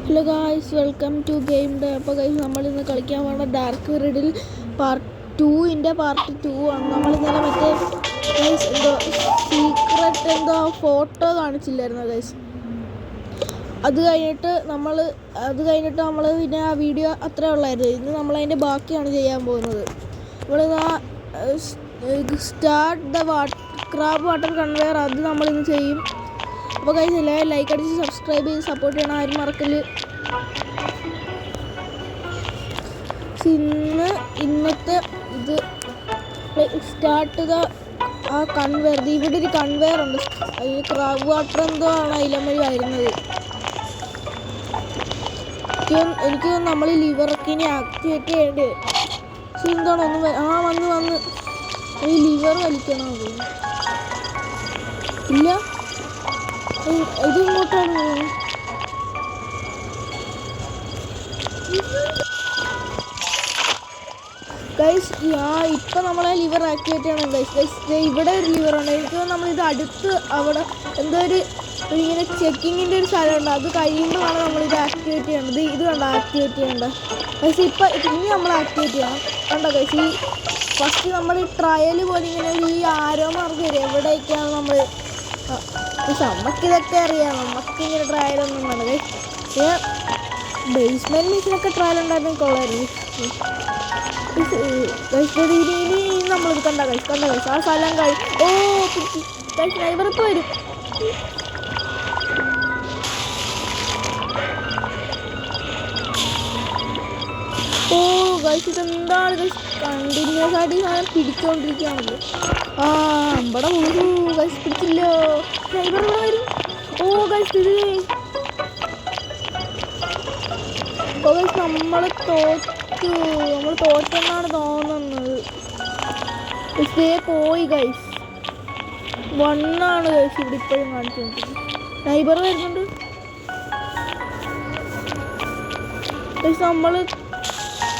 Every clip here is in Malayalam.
Hello guys, welcome to game day. അപ്പോൾ ഗൈസ്, നമ്മളിന്ന് കളിക്കാൻ പോകുന്ന ഡാർക്ക് റെഡിൽ പാർട്ട് 2 പാർട്ട് 2 ആണ്. നമ്മളിന്നലെ മറ്റേ ഗൈസ് സീക്രട്ട് ഫോട്ടോ കാണിച്ചില്ലായിരുന്നു ഗൈസ്. അത് കഴിഞ്ഞിട്ട് നമ്മൾ പിന്നെ ആ വീഡിയോ അത്രേ ഉള്ളായിരുന്നു. ഇന്ന് നമ്മളതിൻ്റെ ബാക്കിയാണ് ചെയ്യാൻ പോകുന്നത്. നമ്മളിന്ന് start the crab water conveyor അത് നമ്മളിന്ന് ചെയ്യും. അപ്പോൾ ഗൈസ്, എല്ലാവരും ലൈക്ക് അടിച്ച് സബ്സ്ക്രൈബ് ചെയ്ത് സപ്പോർട്ട് ചെയ്യണം, ആരും മറക്കല്. ഇന്നത്തെ ഇത് സ്റ്റാർട്ട് ആ കൺവെയർ, ഇവിടെ ഒരു കൺവെയർ ഉണ്ട്. അതിൽ ക്രാബ് വാട്ടർ എന്തോ ആണ് അതിലമ്മൽ വരുന്നത്. എനിക്ക് നമ്മൾ ലിവറൊക്കെ ഇനി ആക്ടിവേറ്റ് ചെയ്യേണ്ടി വരും. പക്ഷെ എന്താണ് വന്ന് ഈ ലിവർ വലിക്കണോ? ഇല്ല, ഇത് ഇങ്ങോട്ടാണ്. ഗൈസ്, ഇപ്പം നമ്മളെ ലിവർ ആക്ടിവേറ്റ് ചെയ്യണം ഗൈസ്. ഇവിടെ ഒരു ലിവറുണ്ട്. എനിക്ക് നമ്മളിത് അടുത്ത് അവിടെ എന്തോ ഇങ്ങനെ ചെക്കിങ്ങിൻ്റെ ഒരു സ്ഥലമുണ്ട്. അത് കഴിയുമ്പോഴാണ് നമ്മളിത് ആക്ടിവേറ്റ് ചെയ്യേണ്ടത്. ഇത് കണ്ടോ ആക്ടിവേറ്റ് ചെയ്യേണ്ടത് ഗൈസ്. ഇനി നമ്മൾ ആക്ടിവേറ്റ് ചെയ്യണം. കണ്ടോ ഗൈസ്, ഈ ഫസ്റ്റ് നമ്മൾ ഈ ട്രയൽ പോലെ ഇങ്ങനെ ഈ ആരോ മാർക്ക് വരും എവിടേക്കാണ് നമ്മൾ. നമുക്കിതൊക്കെ അറിയാം, നമുക്കിങ്ങനെ ട്രയലൊന്നും വേണ്ട ഗൈസ്. ബേസ്മെൻറ്റ് മിഷനൊക്കെ ട്രയൽ ഉണ്ടായിരുന്നെങ്കിൽ കൊള്ളായിരുന്നു. ഇനി നമ്മളിത് കണ്ട ഗൈസ് ആ സ്ഥലം ഗൈസ് നൈബറിപ്പോൾ വരും. ഗൈസ്, ഇതെന്താണ് ഗൈസ്, കണ്ടിന്യൂസ് ആയിട്ട് ഈ സാധനം പിടിച്ചോണ്ടിരിക്കുകയാണല്ലോ. അമ്പട ഗൈസ്, പിടിച്ചില്ലോ. നൈബർ ഇവിടെ വരും. ഗൈസ്, നമ്മൾ തോറ്റെന്നാണ് തോന്നുന്നത്. ഇതേ പോയി ഗൈസ്, 1 ഗൈസ് ഇവിടെ ഇപ്പോഴും കാണിച്ചുകൊണ്ടിരിക്കുന്നത്. നൈബർ വരുന്നുണ്ട് ഗൈസ്. നമ്മൾ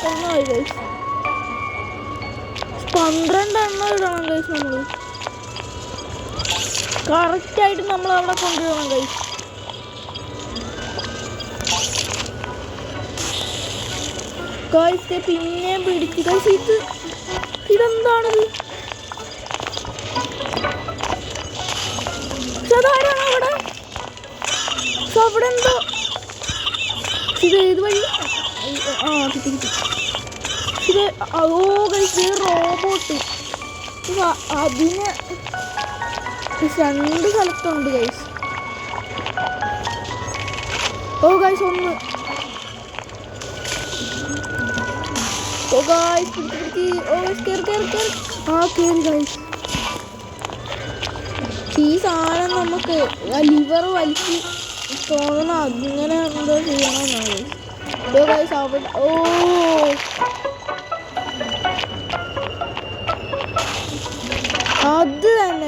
ഒന്നായി ഗൈസ്, 12 ഇടണം ഗൈസ്. നമ്മൾ കറക്റ്റായിട്ട് നമ്മൾ അവിടെ കൊണ്ടുവരണം ഗൈസ്. ഗൈസ്, പിന്നെയും പിടിച്ച് ഗൈസ്. ഇതെന്താണത്? അതാരാണ് അവിടെ? അവിടെ എന്തോ ഇത് വഴി കിട്ടി. ഇത് ഗൈസ്, റോബോട്ട് അതിന് 2 സ്ഥലത്തുണ്ട് ഗൈസ്. ഗൈസ്, 1 ഗൈസ് കേറി ഗൈസ്. ഈ സാധനം നമുക്ക് ലിവർ വലിച്ച് തോന്നണം, അങ്ങനെ എന്തോ ചെയ്യണമെന്നാണ് ഗൈസ്. അവിടെ അത് തന്നെ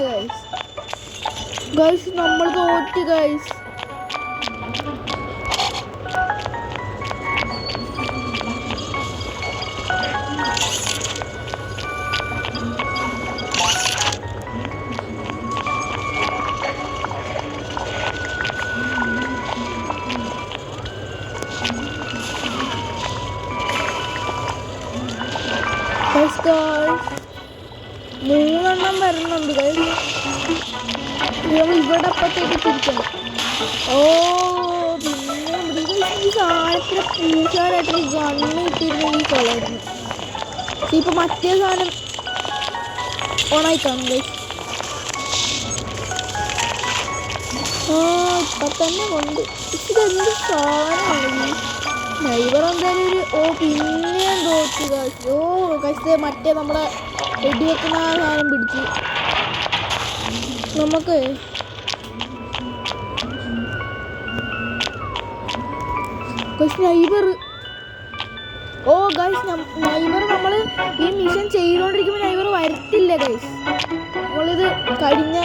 ഗൈസ്, നമ്മൾ തോറ്റ് ഗൈസ്. മൂന്നെണ്ണം വരുന്നുണ്ട് ഗൈസ്. ഇവിടെ അപ്പത്തേക്ക് തിരിക്കണം. പിന്നെ ഈ സാധനത്തിന് പൂശാനായിട്ട് ഗണ്ണ് കിട്ടിയിരുന്നു ഈ കൊള്ളായിരുന്നു. ഇപ്പൊ മറ്റേ സാധനം ഓണായി കാണും ഗൈസ്. ഇപ്പൊ തന്നെ കൊണ്ട് ഇതെന്ത് സാധനമാണ്. നൈബർ എന്തായാലും പിന്നെയും തോറ്റു ഗൈസ്. ഗൈസ്, മറ്റേ നമ്മുടെ വെടിവെക്കുന്ന ആ സാധനം പിടിച്ച് നമുക്ക് നൈബർ ഗൈസ്, നൈബർ നമ്മൾ ഈ മിഷൻ ചെയ്തുകൊണ്ടിരിക്കുമ്പോൾ നൈബർ വരത്തില്ല ഗൈസ്. നമ്മളിത് കഴിഞ്ഞ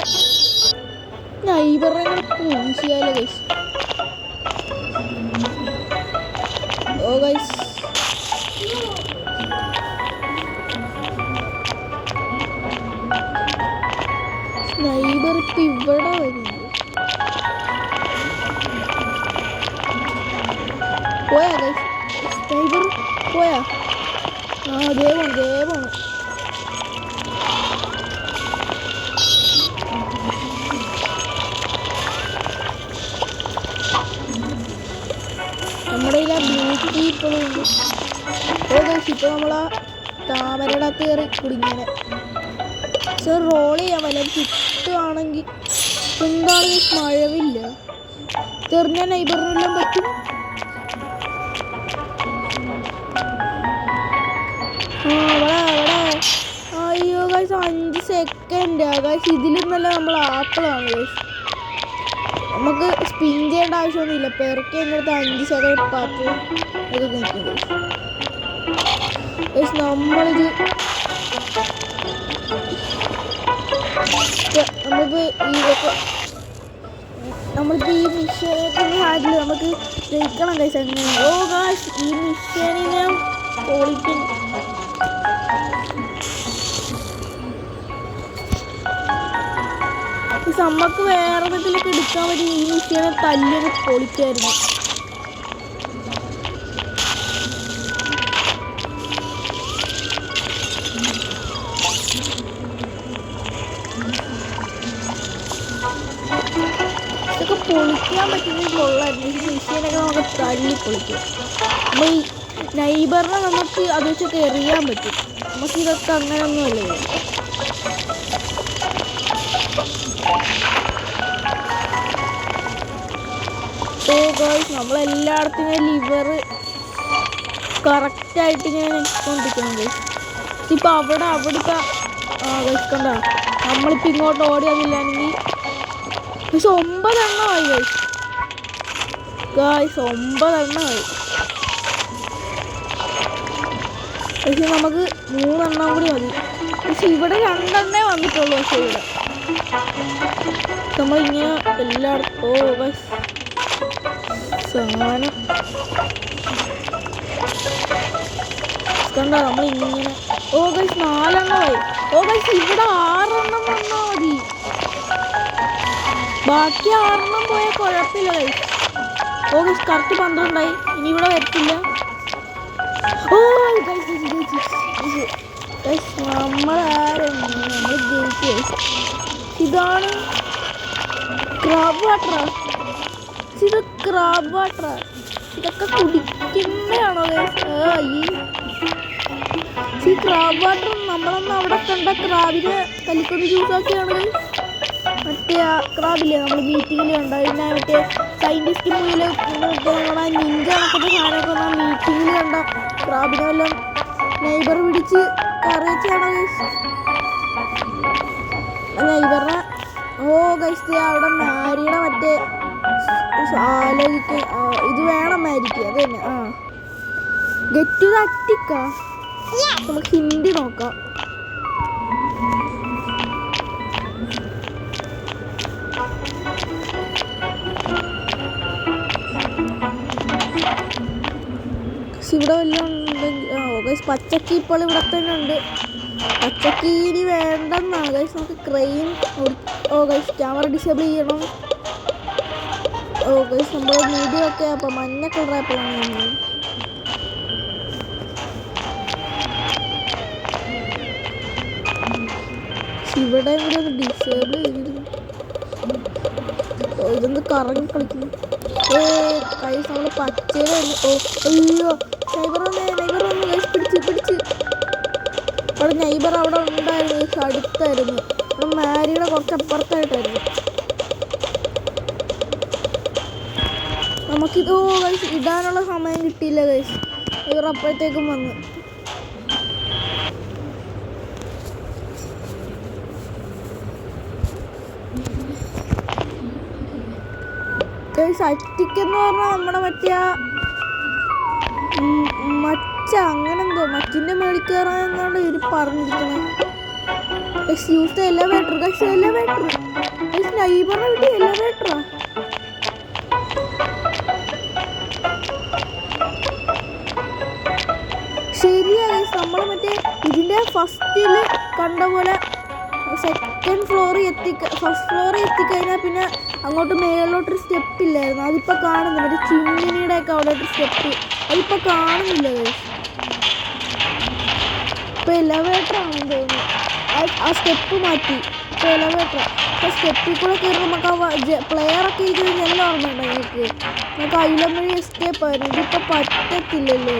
നൈബറെ പൂശിയാലോ ഗൈസ്. ഗൈസ്, നൈബർ നൈബർ ഇപ്പൊ ഇവിടെ വരുന്നു. പോയാ നൈബർ പോയാ? ആ ദേവം നമ്മുടെ ബ്യൂട്ടി ഇപ്പോഴും ഉണ്ട്. ഇപ്പൊ നമ്മളാ താമരയുടെ അകത്ത് കയറി കുടുങ്ങിയത്. സർ റോൾ ചെയ്യാൻ വല്ല കിട്ടുകയാണെങ്കിൽ. എന്താണ് മഴവില്ല തെറിഞ്ഞ നൈബറിനെല്ലാം പറ്റും. അയ്യോ ഗൈസ് 5 സെക്കൻഡ് ഗൈസ്. ഇതിലും നല്ല നമ്മൾ ആപ്പിളാണ് ഗൈസ്. നമുക്ക് സ്പിൻ ചെയ്യേണ്ട ആവശ്യമൊന്നുമില്ല. പെറുക്കി എൻ്റെ 5 സെക്കൻഡ് പാത്ത് ഇത് നിൽക്കും ഗൈസ്. നമ്മളിത് നമ്മളിപ്പോൾ ഈ മിഷനെ ഹാൻഡിൽ നമുക്ക് ജയിക്കണം ഗൈസ്. അങ്ങനെ ഓ ഗൈസ് ഈ മിഷനെ പൊളിക്കും. നമുക്ക് വേറെ എന്തെങ്കിലുമൊക്കെ എടുക്കാൻ പറ്റി ഈ മിഷനെ തല്ലിയൊക്കെ പൊളിക്കായിരുന്നു. ഇതൊക്കെ പൊളിക്കാൻ പറ്റുന്നത് കൊള്ളായിരുന്നു. ഈ മിഷീനൊക്കെ നമുക്ക് തല്ലി പൊളിക്കും. അപ്പോൾ ഈ നൈബറിനെ നമുക്ക് അത് വെച്ചൊക്കെ എറിയാൻ പറ്റും. നമുക്ക് ഇതൊക്കെ അങ്ങനെയൊന്നുമല്ലേ. ഓ ഗൈസ് നമ്മളെല്ലായിടത്തും ഇങ്ങനെ ലിവർ കറക്റ്റായിട്ട് ഇങ്ങനെ നിൽക്കൊണ്ടിരിക്കണം ഗൈസ്. ഇപ്പം അവിടെ ഇപ്പം ഗൈസ് കണ്ട നമ്മളിപ്പോൾ ഇങ്ങോട്ട് ഓടിയതില്ലാണെങ്കിൽ പക്ഷെ 9 എണ്ണമായി ഗൈസ്. 9 എണ്ണമായി. പക്ഷെ നമുക്ക് 3 എണ്ണം കൂടി മതി. പക്ഷെ ഇവിടെ 2 എണ്ണേ വന്നിട്ടുള്ളൂ. പക്ഷെ ഇവിടെ നമ്മളിങ്ങനെ എല്ലായിടത്തും ഓ ഗൈസ് സാധനം കണ്ട നമ്മളിങ്ങനെ ഓ ഗൈസ് 4 എണ്ണമായി. ഓ ഗൈസ് ഇവിടെ 6 എണ്ണം വന്നാൽ മതി. ബാക്കി 6 എണ്ണം പോയാൽ കുഴപ്പമില്ല ഗൈസ്. ഓ ഗൈസ് കറക്റ്റ് 12 ഇനി ഇവിടെ വരത്തില്ല. ഓ ഗൈസ് നമ്മൾ ജയിച്ചു. ഇതാണ് ക്രാബ് വാട്ടർ. ഇത് ക്രാബ് വാട്ടർ. ഇതൊക്കെ കുടിക്കുന്നതാണോ ഗൈസ്? ഈ ക്രാബ് വാട്ടർ നമ്മളൊന്ന് അവിടെ കണ്ട ക്രാബിനെ കലിക്കൊന്ന് ജ്യൂസാക്കിയാണ് ഗൈസ്. മറ്റേ ആ ക്രാബില്ലേ നമ്മൾ മീറ്റിങ്ങിൽ കണ്ട പിന്നെ മറ്റേ സയൻറ്റിസ്റ്റ് മൂവിൽ നമ്മുടെ നിഞ്ച കണക്കത്തെ സാധനമൊക്കെ നമ്മൾ മീറ്റിങ്ങിൽ കണ്ട ക്രാബിനെ വല്ലതും നൈബർ പിടിച്ച് കറി വെച്ചാണോ ഗൈസ്? നൈബറിനെ ഓ ഗൈസ് അവിടെ മാരിയുടെ മറ്റേ ആലോചിക്ക ഇത് വേണം മാരിക്ക്. അത് തന്നെ ഗെറ്റ് ടു ദ അറ്റിക്കാ. നമുക്ക് ഹിന്ദി നോക്കാം. ഇവിടെ വല്ലതും ഉണ്ടെങ്കിൽ പച്ചക്കി ഇപ്പോൾ ഇവിടെ തന്നെ ഉണ്ട്. പച്ചക്കി ഇനി വേണ്ടെന്നാണ് ഗൈസ്. നമുക്ക് ക്രെയിൻ ഗൈസ് ക്യാമറ ഡിസേബിൾ ചെയ്യണം. ഗൈസ് നമ്മൾ വീഡിയോ ഒക്കെ അപ്പോൾ മഞ്ഞ കളർ ആയപ്പോഴാണ് ഇവിടെ കൂടി ഒന്ന് ഡിസേബിൾ ചെയ്തിരുന്നു. ഇതൊന്ന് കറങ്ങി കളിക്കുന്നു. ഗൈസ് നമ്മൾ പച്ചയിൽ അയ്യോ നൈബർ വന്ന് ഗൈസ് പിടിച്ച് അവിടെ നൈബർ അവിടെ ഉണ്ടായിരുന്നു ഗൈസ്. അടുത്തായിരുന്നു. അവിടെ മാരിയുടെ കുറച്ച് അപ്പുറത്തായിട്ടായിരുന്നു. നമുക്കിത് ഗൈസ് ഇടാനുള്ള സമയം കിട്ടിയില്ല ഗൈസ്. ഇവർ അപ്പോഴത്തേക്കും വന്നു. ഗൈസ് അറ്റിക്കെന്ന് പറഞ്ഞാൽ നമ്മുടെ മറ്റേ മച്ച അങ്ങനെന്തോ മച്ചിൻ്റെ മേളിൽ കയറാൻ ഇവർ പറഞ്ഞിരിക്കണം. Guys use the elevator. Guys elevator guys നൈബറിനെ വിട്ട് എലവേറ്ററാ. ശരിയാ ഗൈസ് നമ്മൾ മറ്റേ ഇതിൻ്റെ ഫസ്റ്റിൽ കണ്ട പോലെ സെക്കൻഡ് ഫ്ലോറിൽ ഫസ്റ്റ് ഫ്ലോറിൽ എത്തിക്കഴിഞ്ഞാൽ പിന്നെ അങ്ങോട്ട് മേളിലോട്ടൊരു സ്റ്റെപ്പ് ഇല്ലായിരുന്നു. അതിപ്പോൾ കാണുന്നു. മറ്റേ ചിമ്മിനിയുടെ ഒക്കെ അവിടെ ഒരു സ്റ്റെപ്പ് അതിപ്പോൾ കാണുന്നില്ല. ഇപ്പോൾ എലവേറ്റർ ആണെന്ന് തോന്നുന്നു. ആ സ്റ്റെപ്പ് മാറ്റി. ഇപ്പോൾ എലവേറ്റർ. അപ്പോൾ സ്റ്റെപ്പിൽ കൂടെ കയറി നമുക്ക് ആ പ്ലെയറൊക്കെ ഇരിക്കുന്നത് എല്ലാം ഓർമ്മയുണ്ടോ നമുക്ക് അയിലം വഴി എസ്കേപ്പ് ആയിരുന്നു. ഇതിപ്പോൾ പറ്റത്തില്ലല്ലോ.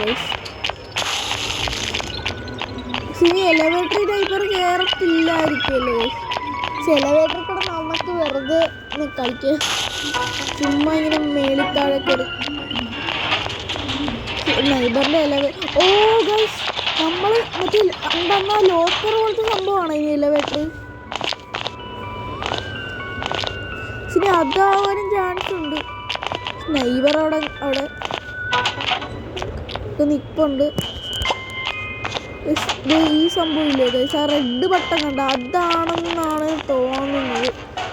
ഇനി എലവേറ്ററിൽ നൈബർ കയറത്തില്ലായിരിക്കുമല്ലോ. പക്ഷെ എലവേറ്ററിൽ കൂടെ നമുക്ക് വെറുതെ കളിക്കുക. ചുമ്മാ ഇങ്ങനെ മേളിത്താഴെ കയറി നൈബറിൻ്റെ ഓ ഗൈസ് നമ്മൾ മറ്റേ എന്താ ലോക്കർ പോലത്തെ സംഭവമാണ് ഈ എലവേറ്റർ. ഇനി അതാവാനും ചാൻസ് ഉണ്ട്. നൈബർ അവിടെ നിൽപ്പുണ്ട്. ഈ സംഭവമില്ലേ ഗൈസ്, ആ റെഡ് ബട്ടൺ കണ്ട അതാണെന്നാണ് തോന്നുന്നത്.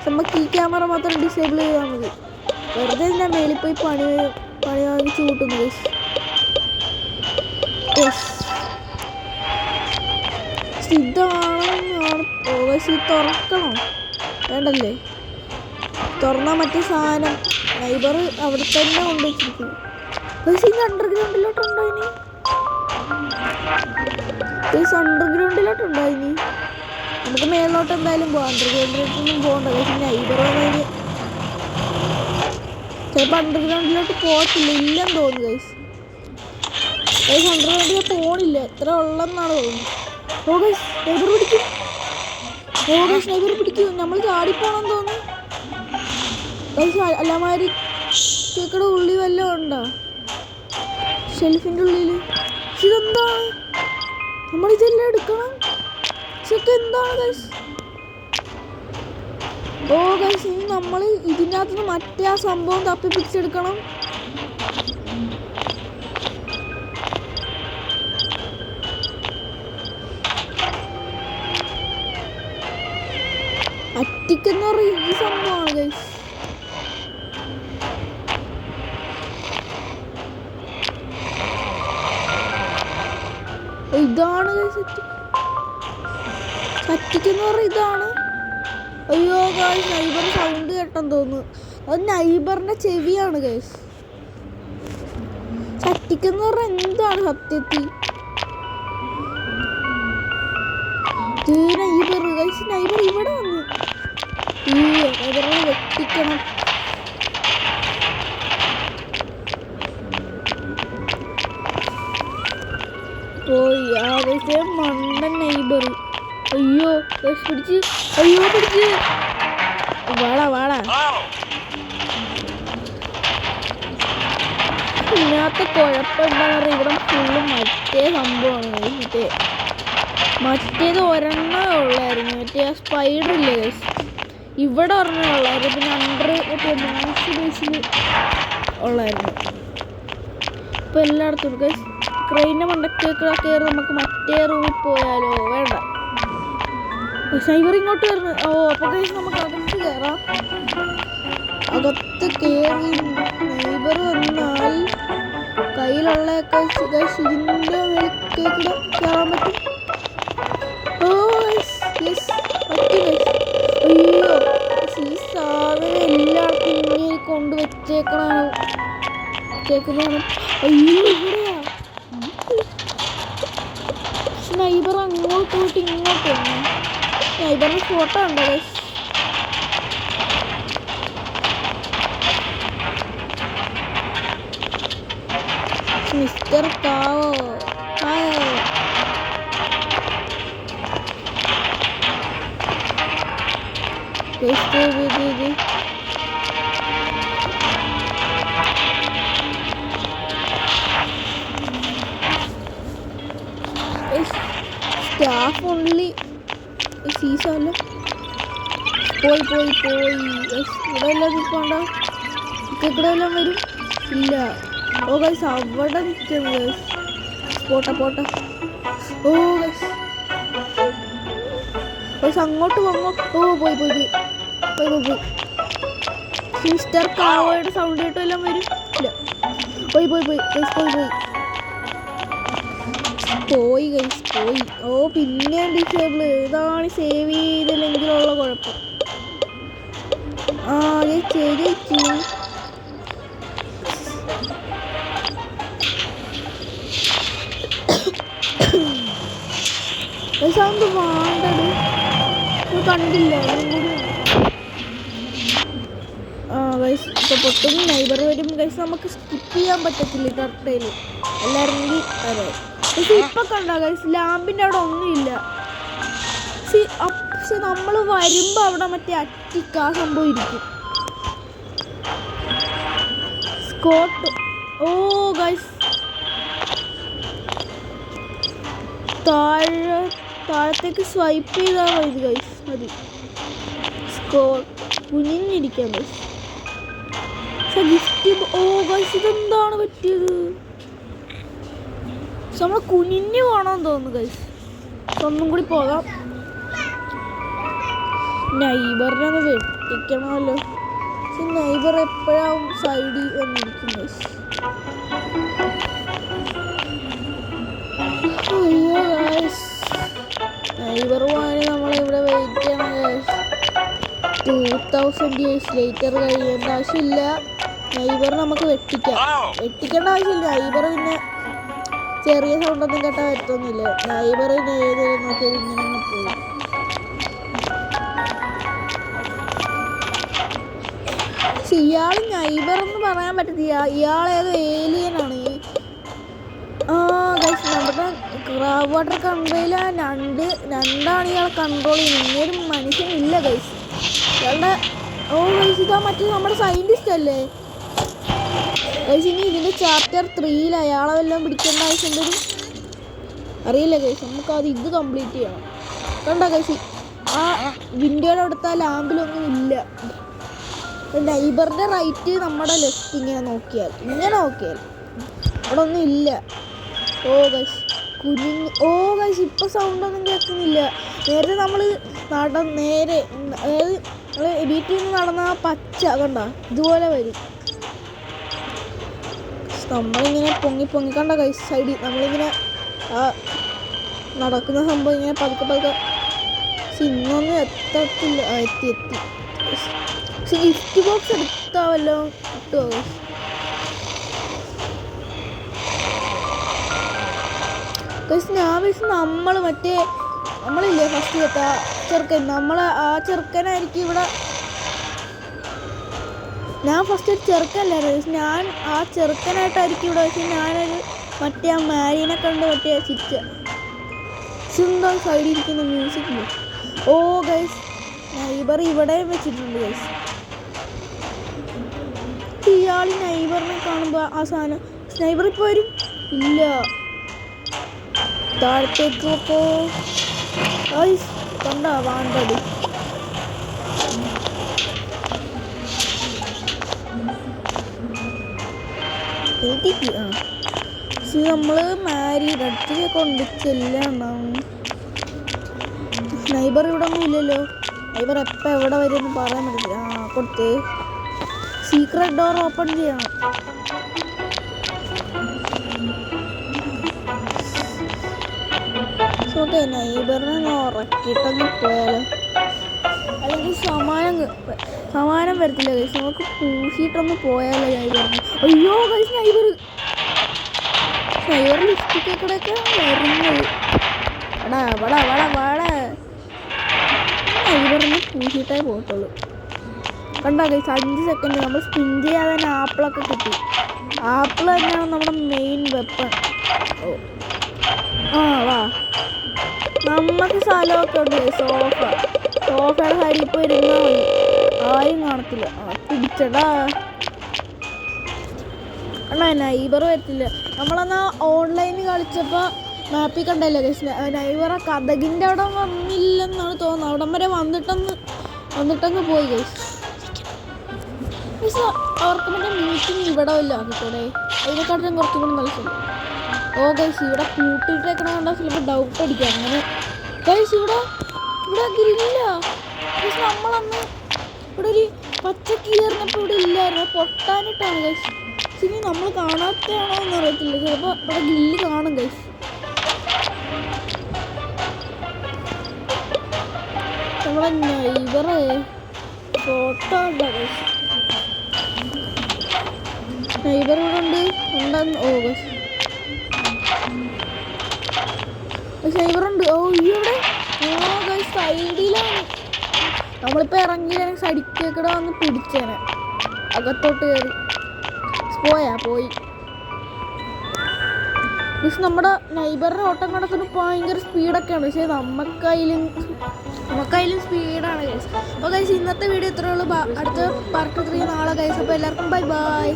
നമുക്ക് ഈ ക്യാമറ മാത്രം ഡിസേബിൾ ചെയ്താൽ മതി. വെറുതെ ഞാൻ മേളിൽ പോയി പണി വാങ്ങിച്ച് കൂട്ടുന്നു ഗൈസ്. ഇതാണെന്നാണ് ഗൈസ്. ഇത് തുറക്കണോ വേണ്ടല്ലേ? തുറന്നാൽ മറ്റേ സാധനം നൈബർ അവിടെ തന്നെ കൊണ്ടുവച്ചിരിക്കുന്നു. ഗൈസ് ഇത് അണ്ടർഗ്രൗണ്ടിലോട്ടുണ്ടോ ഇനി? അണ്ടർഗ്രൗണ്ടിലോട്ടുണ്ടോ ഇനി? നമുക്ക് മേലോട്ട് എന്തായാലും പോകാം. അണ്ടർഗ്രൗണ്ടിലോട്ടൊന്നും പോകണ്ട. പക്ഷേ നൈബർ വന്നതിന് ചിലപ്പോൾ അണ്ടർഗ്രൗണ്ടിലോട്ട് പോകത്തില്ല. ഇല്ലെന്ന് തോന്നുന്നു ഗൈസ്. അണ്ടർഗ്രൗണ്ടിൽ പോകണില്ല. എത്ര ഉള്ളെന്നാണ് തോന്നുന്നത്. ഓ ഗൈസ് നൈബർ പിടിക്കും. നൈബർ പിടിക്കും. നമ്മൾ ചാടിപ്പോണെന്ന് തോന്നുന്നു ഗൈസ്. അല്ലമാരി കേക്കടെ ഉള്ളി വല്ലതും ഉണ്ടോ? ഷെൽഫിൻ്റെ ഉള്ളിൽ. ഇതെന്താണ്? നമ്മളിതെല്ലാം എടുക്കണം. ഇതൊക്കെ എന്താണ് ഗൈസ്? ഓ ഗൈസ് ഇനി നമ്മൾ ഇതിനകത്തുനിന്ന് മറ്റേ ആ സംഭവം തപ്പി പിടിച്ചെടുക്കണം. അറ്റിക്കെന്ന് പറയുന്ന ഈ സംഭവമാണ് ഗൈസ്. ഇതാണ് സറ്റിക്കെന്ന് പറഞ്ഞ ഇതാണ്. അയ്യോ ഗൈസ് നൈബർ സൗണ്ട് കേട്ടെന്ന് തോന്നുന്നു. അത് നൈബറിന്റെ ചെവിയാണ് ഗൈസ്. സറ്റിക്കെന്ന് പറഞ്ഞ എന്താണ് സത്യത്തിൽ? Neighbour guys. നൈബർ ഇവിടെ വന്നു. ഈ നൈബറിനെ വെട്ടിക്കണം. ഓ മണ്ടൻ നൈബർ. അയ്യോ പിടിച്ച്. അയ്യോ പിടിച്ച്. വാടാ. ഇതിനകത്ത് കുഴപ്പമുണ്ടാന്ന് പറഞ്ഞാൽ ഇവിടെ ഫുള്ള് മറ്റേ സംഭവമാണ്. മറ്റേത് ഒരെണ്ണേ ഉള്ളായിരുന്നു. മറ്റേ ആ സ്പൈഡർ ഇല്ലേ ഗൈസ്, ഇവിടെ ഒരെണ്ണേ ഉള്ളായിരുന്നു. പിന്നെ അണ്ടർ മറ്റേ മാസ് ബേസിൽ ഉള്ളായിരുന്നു. ഇപ്പം എല്ലായിടത്തും ഗൈസ്. ക്രെയിൻ്റെ മണ്ടക്കൊക്കെ കയറി നമുക്ക് മറ്റേ റൂമിൽ പോയാലോ? വേണ്ട. നൈബർ ഇങ്ങോട്ട് വരുന്നു. ഓ അപ്പോൾ ഗൈസ് നമുക്ക് അകത്ത് കയറാം. അകത്ത് കയറി നൈബർ വന്നാൽ കയ്യിലുള്ളതൊക്കെ ഗൈസ് ഇതിൻ്റെ വെളിക്കേക്കൂടെ കയറാൻ പറ്റും. ഓ യെസ് പറ്റും ഗൈസ്. അയ്യോ ഈ സാധനം എല്ലാവർക്കും ഇങ്ങനെ കൊണ്ടുവച്ചേക്കണാണ്. അയ്യോ ഇവിടെയാ. നൈബർ അങ്ങോട്ട് പോയിട്ട് ഇങ്ങോട്ട് വന്നു. നൈബറിന് ഫോട്ടോ ഉണ്ടോ ഗൈസ്? മിസ്റ്റർ കാവോ സ്റ്റാഫ് ഓൺലി സീസല്ല. പോയി ഇവിടെ എല്ലാം നിൽക്കണ്ട. ഇവിടെ എല്ലാം വരും. ഇല്ല. ഓ ഗൈസ് അവിടെ നിൽക്കുന്നു ഗൈസ്. പോട്ടെ. ഓ ഗൈസ് അങ്ങോട്ട് പോകുമ്പോൾ ഓ പോയി മിസ്റ്റർ കാവോയുടെ സൗണ്ട് കേട്ടോ എല്ലാം വരും. ഇല്ല പോയി പോയി ഗൈസ് പോയി. ഓ പിന്നെ ഡിസേബിൾ. ഇതാണ് സേവ് ചെയ്തില്ലെങ്കിലുള്ള കുഴപ്പം. ആ ചേച്ചി സൗണ്ട് വേണ്ടത് കണ്ടില്ല. ആ ഗൈസ് ഇപ്പോൾ പൊട്ടും നൈബർ വരും ഗൈസ്. നമുക്ക് സ്കിപ്പ് ചെയ്യാൻ പറ്റത്തില്ല കറക്റ്റയിൽ എല്ലാവരും. അതെ പക്ഷെ ഇപ്പൊ കണ്ട ഗൈസ് ലാമ്പിന്റെ അവിടെ ഒന്നുമില്ല. പക്ഷെ നമ്മൾ വരുമ്പോ അവിടെ മറ്റേ അറ്റിക്ക് ആ സംഭവം ഇരിക്കും. സ്കോട്ട് ഓ ഗൈസ് താഴത്തേക്ക് സ്വൈപ്പ് ചെയ്താൽ മതി ഗൈസ്. മതി സ്കോട്ട് കുഞ്ഞിരിക്കാം ഗൈസ്. ഗിഫ്റ്റ് ഓ ഗൈസ് ഇതെന്താണ് പറ്റിയത്? നമ്മൾ കുനിഞ്ഞു പോകണമെന്ന് തോന്നുന്നു ഗൈസ്. ഒന്നും കൂടി പോകാം. നൈബറിനെ ഒന്ന് വെട്ടിക്കണമല്ലോ. നൈബർ എപ്പോഴാവും സൈഡിൽ വന്നിരിക്കും ഗൈസ്. അയ്യോ ഗൈസ് നൈബർ പോകാൻ നമ്മളിവിടെ വെയിറ്റ് ചെയ്യണം ഗൈസ്. 2000 years later കഴിയേണ്ട ആവശ്യമില്ല. നൈബർ നമുക്ക് വെട്ടിക്കേണ്ട ആവശ്യമില്ല. നൈബർ പിന്നെ ചെറിയ സൗണ്ടൊന്നും കേട്ടാൽ പറ്റൊന്നുമില്ല. നൈബറിന് ഏത് നോക്കിയാൽ ഇങ്ങനെ പോകും. പക്ഷെ ഇയാൾ നൈബറൊന്നും പറയാൻ പറ്റത്തില്ല. ഇയാളേതോ ഏലിയനാണ്. ഗൈസ് നമ്മുടെ ക്രാബ് വാട്ടർ കൺട്രിയിലെ രണ്ടാണ് ഇയാൾ കൺട്രോൾ ചെയ്യുന്നത്. ഇങ്ങനൊരു മനുഷ്യനില്ല ഗൈസ്. ഇയാളുടെ ഓ ഗൈസ് ഇതാ മറ്റേ നമ്മുടെ സയൻറ്റിസ്റ്റ് അല്ലേ ഗൈസ്. ഇനി ഇതിൻ്റെ ചാപ്റ്റർ 3 അയാളെ വല്ലതും പിടിക്കേണ്ട ആവശ്യം വരും അറിയില്ല ഗൈസ്. നമുക്കത് ഇത് കംപ്ലീറ്റ് ചെയ്യണം. കണ്ടോ ഗൈസ് ആ വിൻഡോയുടെ അടുത്ത ലാമ്പിലൊന്നും ഇല്ല. നൈബറിൻ്റെ റൈറ്റ് നമ്മുടെ ലെഫ്റ്റ് ഇങ്ങനെ നോക്കിയാൽ അവിടെ ഒന്നും ഇല്ല. ഓ ഗൈസ് ഓ ഗൈസ് ഇപ്പോൾ സൗണ്ടൊന്നും കേൾക്കുന്നില്ല. നേരത്തെ നമ്മൾ നേരെ അതായത് വീട്ടിൽ നിന്ന് നടന്ന ആ പച്ച കണ്ട ഇതുപോലെ വരും. നമ്മളിങ്ങനെ പൊങ്ങി കണ്ട ഗൈസ് സൈഡിൽ നമ്മളിങ്ങനെ ആ നടക്കുന്ന സംഭവം ഇങ്ങനെ പതുക്കെ ഇന്നൊന്നും എത്തത്തില്ല. എത്തി പക്ഷെ ഗിഫ്റ്റ് ബോക്സ് എടുത്താവല്ലോ കിട്ടുമോ? ഗൈസ് ഞാൻ വിളിച്ച് നമ്മൾ മറ്റേ നമ്മളില്ലേ ഫസ്റ്റ് കേട്ട ചെറുക്കൻ ആ ചെറുക്കനായിരിക്കും ഇവിടെ. ഞാൻ ഫസ്റ്റ് ഒരു ചെറുക്കല്ലായിരുന്നു ഗൈസ്. ഞാൻ ആ ചെറുക്കനായിട്ടായിരിക്കും ഇവിടെ. പക്ഷെ ഞാനൊരു മറ്റേ ആ മാരീനെ കണ്ട് മറ്റേ ചിരിച്ച സിന്തോ സൈഡിൽ ഇരിക്കുന്ന മ്യൂസിക്കില്ല. ഓ ഗൈസ് നൈബർ ഇവിടെ വെച്ചിട്ടുണ്ട് ഗൈസ്. ഇയാൾ നൈബറിനെ കാണുമ്പോൾ ആ സാധനം നൈബർ ഇപ്പോൾ വരും ഇല്ല. താഴത്തേക്ക് പോ ഗൈസ്. കണ്ട വാണ്ടടി നമ്മൾ മാരീഡ് അടുത്തേക്ക് കൊണ്ട് ചെല്ലുണ്ടാവും. നൈബർ ഇവിടെ ഒന്നും ഇല്ലല്ലോ. നൈബർ എപ്പോൾ എവിടെ വരുമെന്ന് പറയാൻ പറ്റില്ല. കൊടുത്ത് സീക്രട്ട് ഡോർ ഓപ്പൺ ചെയ്യണം. ഓക്കെ നൈബറിനെ ഉറക്കിയിട്ടൊന്ന് പോയാലോ. അല്ലെങ്കിൽ സമാനം വരത്തില്ല ഗൈസ്. നമുക്ക് പൂശിയിട്ടൊന്ന് പോയാലോ നൈബറിന്. അയ്യോ ഗൈസ് നൈബർ ലിപ്സ്റ്റിക്കൊക്കെ വരുന്നത്. നൈബറിന് പൂശിയിട്ടേ പോകത്തുള്ളൂ. കണ്ടോ ഗൈസ് 5 സെക്കൻഡ് നമ്മൾ സ്പിൻ ചെയ്യാതെ തന്നെ ആപ്പിളൊക്കെ കിട്ടി. ആപ്പിൾ തന്നെയാണ് നമ്മുടെ മെയിൻ വെപ്പൺ. വാ നമുക്ക് സ്ഥലമൊക്കെ ഉണ്ട്. സോഫയുടെ സൈഡിൽ ഇപ്പോൾ ഇരുന്നാൽ മതി. ആരും കാണത്തില്ല. പിടിച്ചടാ അണ്ണാ നൈബർ വരത്തില്ല. നമ്മളന്നാ ഓൺലൈനിൽ കളിച്ചപ്പോൾ മാപ്പിൽ കണ്ടല്ലേ ഗൈസ് നൈബർ കഥകിൻ്റെ അവിടെ വന്നില്ലെന്നാണ് തോന്നുന്നത്. അവിടം വരെ വന്നിട്ടങ്ങ് പോയി ഗൈസ്. അവർക്ക് മറ്റേ മീറ്റിംഗ് ഇവിടെ വല്ല ആക്കിക്കൂടെ? അതിനെക്കാട്ടും കുറച്ചും കൂടി മനസ്സിലായി. ഓ ഗൈസ് ഇവിടെ കൂട്ടിയിട്ടേക്കണ കണ്ടാൽ ചിലപ്പോൾ ഡൗട്ട് അടിക്കാം. അങ്ങനെ ഗൈസ് ഇവിടെ ഗ്രില്ല ഗൈസ്. നമ്മളന്ന് ഇവിടെ ഒരു പച്ച കീറിനപ്പോൾ ഇവിടെ ഇല്ലായിരുന്നു. പൊട്ടാനിട്ടാണ് ഗൈസ്. ഇനി നമ്മൾ കാണാത്തതാണോ എന്നറിയത്തില്ല. ചിലപ്പോൾ ഇവിടെ ഗ്രില്ല് കാണും ഗൈസ്. നമ്മളെ നൈബറ് ഫോട്ടോ ഉണ്ടോ ഗൈസ്? നൈബർ ഇവിടെ ഉണ്ട് ഉണ്ടെന്ന്. ഓ ഗൈസ് നൈബറുണ്ട്. ഓ ഇവിടെ ഓ ഗൈസ് സൈഡിലാണ്. നമ്മളിപ്പോൾ ഇറങ്ങിയില്ലെങ്കിൽ സൈഡിക്കേക്കടെ വന്ന് പിടിച്ചേനെ. അകത്തോട്ട് കയറി പോയി പക്ഷെ നമ്മുടെ നൈബറിൻ്റെ ഓട്ടം കണക്കിന് ഭയങ്കര സ്പീഡൊക്കെയാണ്. പക്ഷേ നമുക്കതിലും സ്പീഡാണ് ഗൈസ്. അപ്പോൾ ഗൈസ് ഇന്നത്തെ വീഡിയോ ഇത്രയേ ഉള്ളൂ. അടുത്ത പാർട്ട് 3 നാളെ ഗൈസ്. അപ്പോൾ എല്ലാവർക്കും ബൈ ബൈ.